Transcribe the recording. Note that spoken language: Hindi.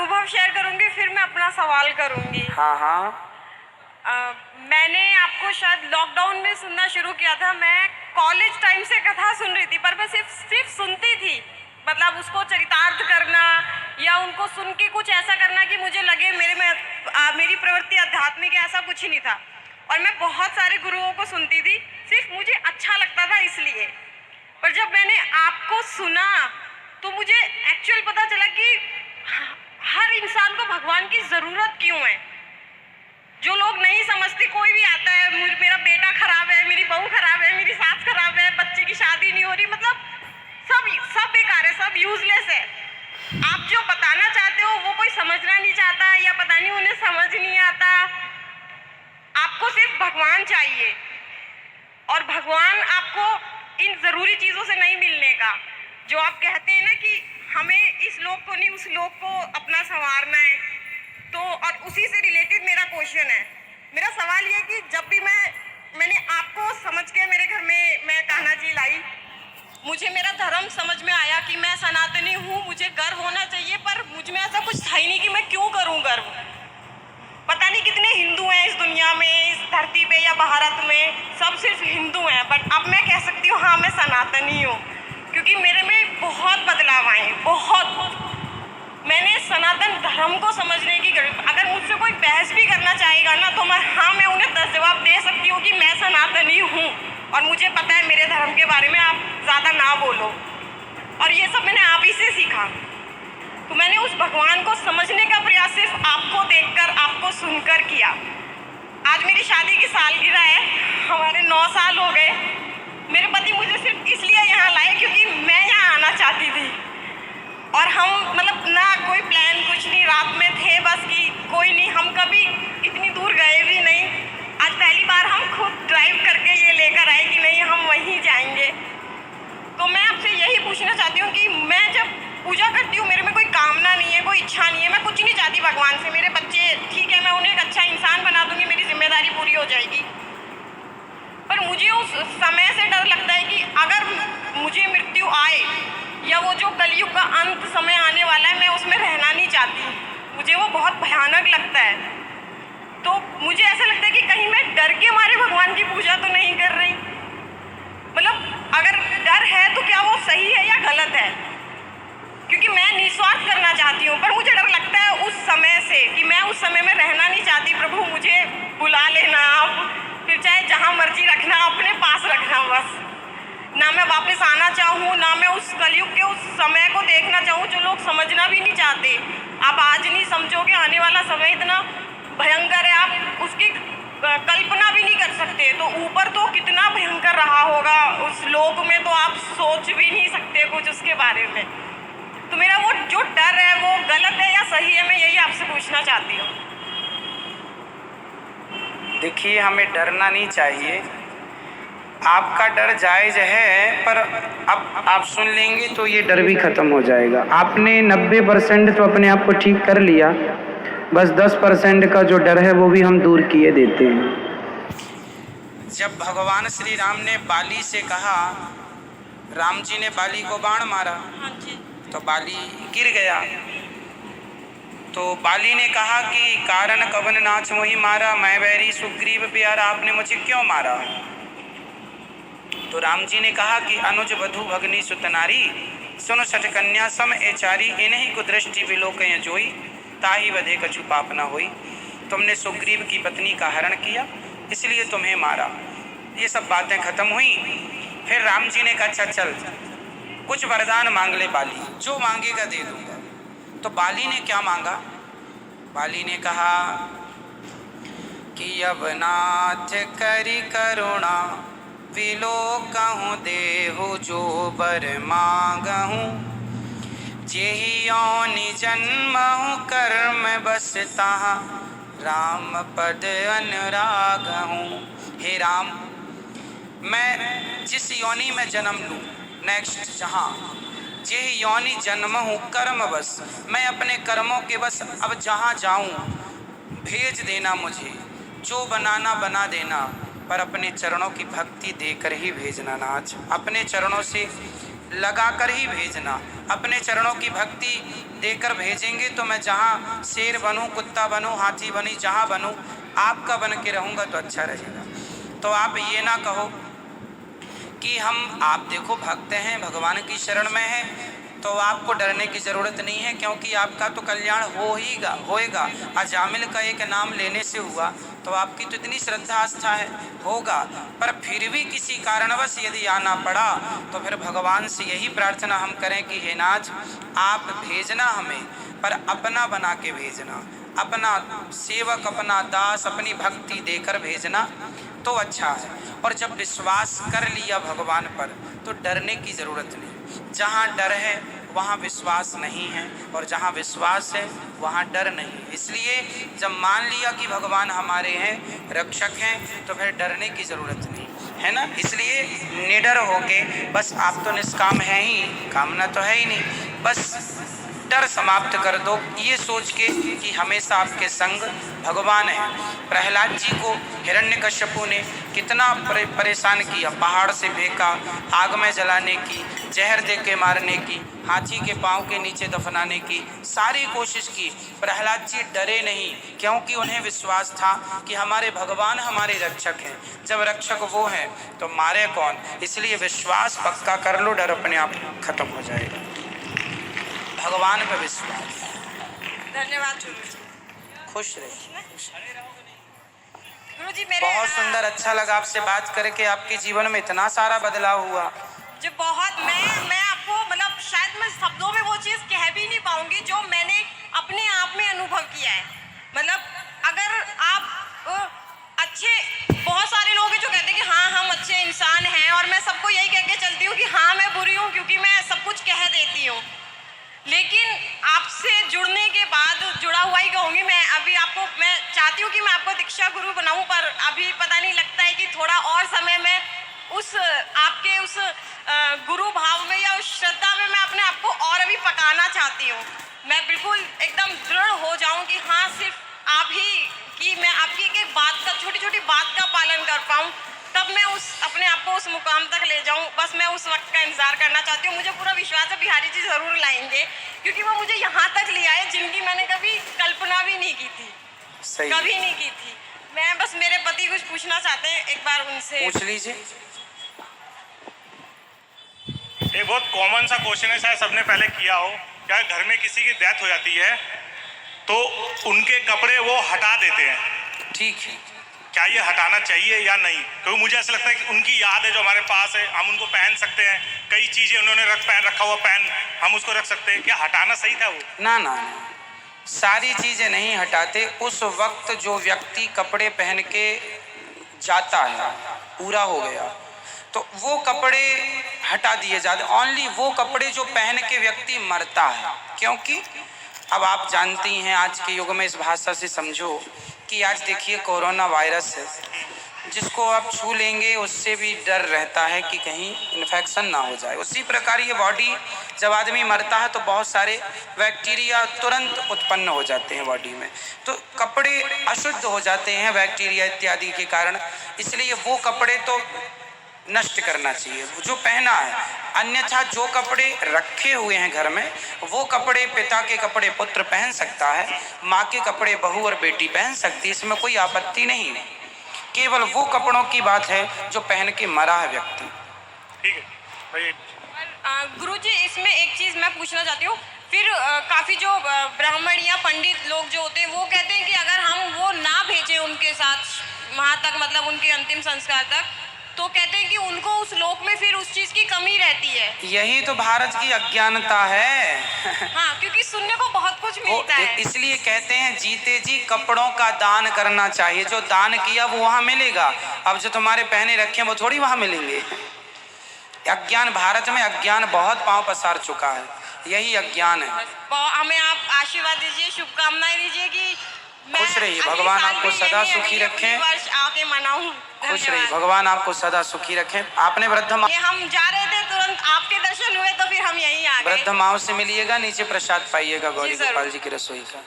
अनुभव शेयर करूंगी, फिर मैं अपना सवाल करूंगी। हाँ हाँ। मैंने आपको शायद लॉकडाउन में सुनना शुरू किया था। मैं कॉलेज टाइम से कथा सुन रही थी, पर मैं सिर्फ सुनती थी। मतलब उसको चरितार्थ करना या उनको सुन के कुछ ऐसा करना कि मुझे लगे मेरी प्रवृत्ति आध्यात्मिक है, ऐसा कुछ ही नहीं था। और मैं बहुत सारे गुरुओं को सुनती थी, सिर्फ मुझे अच्छा लगता था इसलिए। पर जब मैंने आपको सुना तो मुझे एक्चुअल पता चला कि हर इंसान को भगवान की ज़रूरत क्यों है। जो लोग नहीं समझते, कोई भी आता है, मेरा बेटा खराब है, मेरी बहू खराब है, मेरी सास खराब है, बच्चे की शादी नहीं हो रही, मतलब सब बेकार है, सब यूजलेस है। आप जो बताना चाहते हो वो कोई समझना नहीं चाहता, या पता नहीं उन्हें समझ नहीं आता। आपको सिर्फ भगवान चाहिए, और भगवान आपको इन ज़रूरी चीज़ों से नहीं मिलने का। जो आप कहते हैं ना कि हमें इस लोक को नहीं उस लोक को अपना संवारना है, तो और उसी से रिलेटेड मेरा क्वेश्चन है। मेरा सवाल ये है कि जब भी मैंने आपको समझ के मेरे घर में मैं कान्हा जी लाई, मुझे मेरा धर्म समझ में आया कि मैं सनातनी हूँ, मुझे गर्व होना चाहिए, पर मुझ में ऐसा कुछ था ही नहीं कि मैं क्यों करूँ गर्व। पता नहीं कितने हिंदू हैं इस दुनिया में, इस धरती पे या भारत में, सब सिर्फ हिंदू हैं। बट अब मैं कह सकती हूँ हाँ मैं सनातनी हूँ, क्योंकि मेरे में बहुत बदलाव आए, बहुत। मैंने सनातन धर्म को समझने की, अगर मुझसे कोई बहस भी करना चाहेगा ना, तो मैं उन्हें 10 जवाब दे सकती हूँ कि मैं सनातनी हूँ, और मुझे पता है मेरे धर्म के बारे में, आप ज़्यादा ना बोलो। और ये सब मैंने आप ही से सीखा। तो मैंने उस भगवान को समझने का प्रयास सिर्फ आपको देखकर, आपको सुनकर किया। आज मेरी शादी की सालगिरह है, हमारे 9 साल हो गए। मेरे पति मुझे सिर्फ इसलिए यहाँ लाए क्योंकि मैं यहाँ आना चाहती थी, और हम मतलब ना कोई प्लान कुछ नहीं, रात में थे बस कि कोई नहीं, हम कभी इतनी दूर गए भी नहीं। आज पहली बार हम खुद ड्राइव करके ये लेकर आए कि नहीं हम वहीं जाएंगे। तो मैं आपसे यही पूछना चाहती हूँ कि मैं जब पूजा करती हूँ, मेरे में कोई कामना नहीं है, कोई इच्छा नहीं है, मैं कुछ नहीं चाहती भगवान से। मेरे बच्चे ठीक है, मैं उन्हें एक अच्छा इंसान बना दूँगी, मेरी जिम्मेदारी पूरी हो जाएगी। पर मुझे उस समय से डर लगता है कि अगर मुझे मृत्यु आए, या वो जो कलयुग का अंत समय आने वाला है, मैं उसमें रहना नहीं चाहती, मुझे वो बहुत भयानक लगता है। तो मुझे ऐसा लगता है कि कहीं मैं डर के मारे भगवान की पूजा तो नहीं कर रही। मतलब अगर डर है तो क्या वो सही है या गलत है, क्योंकि मैं निस्वार्थ करना चाहती हूँ, पर मुझे डर लगता है उस समय से कि मैं उस समय में रहना नहीं चाहती। प्रभु मुझे बुला लेना आप, फिर चाहे जहाँ मर्जी रखना, अपने पास रखना बस। ना मैं वापस आना चाहूँ, ना मैं उस कलयुग के उस समय को देखना चाहूँ जो लोग समझना भी नहीं चाहते। आप आज नहीं समझोगे, आने वाला समय इतना भयंकर है, आप उसकी कल्पना भी नहीं कर सकते। तो ऊपर तो कितना भयंकर रहा होगा, उस लोक में तो आप सोच भी नहीं सकते कुछ उसके बारे में। तो मेरा वो जो डर है वो गलत है या सही है, मैं यही आपसे पूछना चाहती हूँ। देखिए, हमें डरना नहीं चाहिए। आपका डर जायज़ है, पर अब आप सुन लेंगे तो ये डर भी ख़त्म हो जाएगा। आपने 90% तो अपने आप को ठीक कर लिया, बस 10% का जो डर है वो भी हम दूर किए देते हैं। जब भगवान श्री राम ने बाली से कहा, राम जी ने बाली को बाण मारा, हाँ जी। तो बाली गिर गया। तो बाली ने कहा कि कारण कवन नाच मोहि मारा, मैं बैरी सुग्रीव प्यारा, आपने मुझे क्यों मारा। तो राम जी ने कहा कि अनुज वधु भगनी सुतनारी, सुन सठ कन्या सम एचारी, इन्हीं को दृष्टि विलोकय जोई, ताही वधे कछु पाप न होई। तुमने सुग्रीव की पत्नी का हरण किया, इसलिए तुम्हें मारा। ये सब बातें खत्म हुई। फिर राम जी ने कहा अच्छा चल कुछ वरदान मांग ले बाली, जो मांगेगा दे दूंगा। तो बाली ने क्या मांगा? बाली ने कहा कि अब नाथ करी करुणा, विलोकहूँ देहु जो बर मांगहूँ, जेहि योनि जन्महु कर्म बसता, राम पद अनुरागहूँ। हे राम, मैं जिस योनि में जन्म लूँ, नेक्स्ट जहाँ जेहि योनि जन्महु कर्म बस, मैं अपने कर्मों के बस अब जहाँ जाऊँ भेज देना मुझे, जो बनाना बना देना, पर अपने चरणों की भक्ति देकर ही भेजना नाथ। अपने चरणों से लगा कर ही भेजना। अपने चरणों की भक्ति देकर भेजेंगे तो मैं जहाँ शेर बनूं, कुत्ता बनूं, हाथी बनी, जहाँ बनूं आपका बन के रहूँगा तो अच्छा रहेगा। तो आप ये ना कहो कि आप देखो भक्त हैं, भगवान की शरण में हैं, तो आपको डरने की ज़रूरत नहीं है, क्योंकि आपका तो कल्याण होएगा। अजामिल का एक नाम लेने से हुआ, तो आपकी तो इतनी श्रद्धा आस्था है, होगा। पर फिर भी किसी कारणवश यदि आना पड़ा तो फिर भगवान से यही प्रार्थना हम करें कि हे नाथ आप भेजना हमें, पर अपना बना के भेजना, अपना सेवक, अपना दास, अपनी भक्ति देकर भेजना तो अच्छा है। और जब विश्वास कर लिया भगवान पर तो डरने की ज़रूरत नहीं। जहाँ डर है वहाँ विश्वास नहीं है, और जहाँ विश्वास है वहाँ डर नहीं। इसलिए जब मान लिया कि भगवान हमारे हैं, रक्षक हैं, तो फिर डरने की ज़रूरत नहीं है ना। इसलिए निडर होके, बस आप तो निष्काम हैं ही, कामना तो है ही नहीं, बस डर समाप्त कर दो, ये सोच के कि हमेशा आपके संग भगवान है। प्रहलाद जी को हिरण्यकश्यपु ने कितना परेशान किया, पहाड़ से फेंका, आग में जलाने की, जहर दे के मारने की, हाथी के पांव के नीचे दफनाने की सारी कोशिश की। प्रहलाद जी डरे नहीं, क्योंकि उन्हें विश्वास था कि हमारे भगवान हमारे रक्षक हैं। जब रक्षक वो हैं तो मारे कौन। इसलिए विश्वास पक्का कर लो, डर अपने आप खत्म हो जाएगा। भगवान पे विश्वास। धन्यवाद खुश रहिए। गुरु जी। मेरे बहुत सुंदर, अच्छा लगा आपसे बात करके। आपके जीवन में इतना सारा बदलाव हुआ जो बहुत मैं आपको मतलब शायद मैं शब्दों में वो चीज़ कह भी नहीं पाऊंगी जो मैंने अपने आप में अनुभव किया है। मतलब अगर आप अच्छे, बहुत सारे लोग हैं जो कहते हैं कि हाँ हम अच्छे इंसान हैं, और मैं सबको यही कह के चलती हूँ कि हाँ मैं बुरी हूँ क्योंकि मैं सब कुछ कह देती हूँ। लेकिन आपसे जुड़ने के बाद जुड़ा हुआ ही कहूँगी मैं। अभी आपको मैं चाहती हूँ कि मैं आपको दीक्षा गुरु बनाऊँ, पर अभी पता नहीं, लगता है कि थोड़ा और समय में उस आपके उस गुरु भाव में या उस श्रद्धा में मैं अपने आप को और अभी पकाना चाहती हूँ। मैं बिल्कुल एकदम दृढ़ हो जाऊँ कि हाँ सिर्फ आप ही, कि मैं आपकी एक एक बात का, छोटी छोटी बात का पालन कर पाऊँ, तब मैं अपने आप को उस मुकाम तक ले जाऊं। बस मैं उस वक्त का इंतजार करना चाहती हूँ। मुझे पूरा विश्वास है बिहारी जी ज़रूर लाएंगे, क्योंकि वो मुझे यहाँ तक ले आए जिनकी मैंने कभी कल्पना भी नहीं की थी। सही। कभी नहीं की थी। मैं बस, मेरे पति कुछ पूछना चाहते हैं, एक बार उनसे पूछ लीजिए। एक बहुत कॉमन सा क्वेश्चन है, शायद सबने पहले किया हो। क्या घर में किसी की डेथ हो जाती है तो उनके कपड़े वो हटा देते हैं, ठीक है, क्या ये हटाना चाहिए या नहीं? क्योंकि मुझे ऐसा लगता है कि उनकी याद है जो हमारे पास है, हम उनको पहन सकते हैं। कई चीज़ें उन्होंने रखा हुआ पेन हम उसको रख सकते हैं, क्या हटाना सही था वो? ना ना, सारी चीज़ें नहीं हटाते। उस वक्त जो व्यक्ति कपड़े पहन के जाता है, पूरा हो गया तो वो कपड़े हटा दिए जाते। ओनली वो कपड़े जो पहन के व्यक्ति मरता है, क्योंकि अब आप जानती हैं आज के युग में, इस भाषा से समझो कि आज देखिए कोरोना वायरस है, जिसको आप छू लेंगे उससे भी डर रहता है कि कहीं इन्फेक्शन ना हो जाए। उसी प्रकार ये बॉडी, जब आदमी मरता है तो बहुत सारे बैक्टीरिया तुरंत उत्पन्न हो जाते हैं बॉडी में, तो कपड़े अशुद्ध हो जाते हैं बैक्टीरिया इत्यादि के कारण। इसलिए वो कपड़े तो नष्ट करना चाहिए जो पहना है। अन्यथा जो कपड़े रखे हुए हैं घर में, वो कपड़े, पिता के कपड़े पुत्र पहन सकता है, माँ के कपड़े बहू और बेटी पहन सकती है, इसमें कोई आपत्ति नहीं है। केवल वो कपड़ों की बात है जो पहन के मरा है व्यक्ति। ठीक है भाई। गुरुजी, इसमें एक चीज़ मैं पूछना चाहती हूँ। फिर काफ़ी जो ब्राह्मण या पंडित लोग जो होते हैं वो कहते हैं कि अगर हम वो ना भेजें उनके साथ वहाँ तक, मतलब उनके अंतिम संस्कार तक, तो कहते हैं कि उनको उस लोक में फिर उस चीज़ की कमी रहती है। यही तो भारत की अज्ञानता है। हाँ, क्योंकि सुनने को बहुत कुछ मिलता है। इसलिए कहते हैं जीते जी कपड़ों का दान करना चाहिए। जो दान किया वो वहाँ मिलेगा, अब जो तुम्हारे पहने रखे वो थोड़ी वहाँ मिलेंगे। अज्ञान, भारत में अज्ञान बहुत पांव पसार चुका है, यही अज्ञान है। हमें आप आशीर्वाद दीजिए, शुभकामनाएं दीजिए कि खुश रहिए, भगवान आपको सदा सुखी रखें। वर्ष आके मनाऊं। खुश रहिए, भगवान आपको सदा सुखी रखें। आपने वृद्ध माँ, हम जा रहे थे, तुरंत आपके दर्शन हुए तो फिर हम यहीं आ गए। वृद्ध माँ से मिलिएगा, नीचे प्रसाद पाइएगा गौरी गोपाल जी की रसोई का।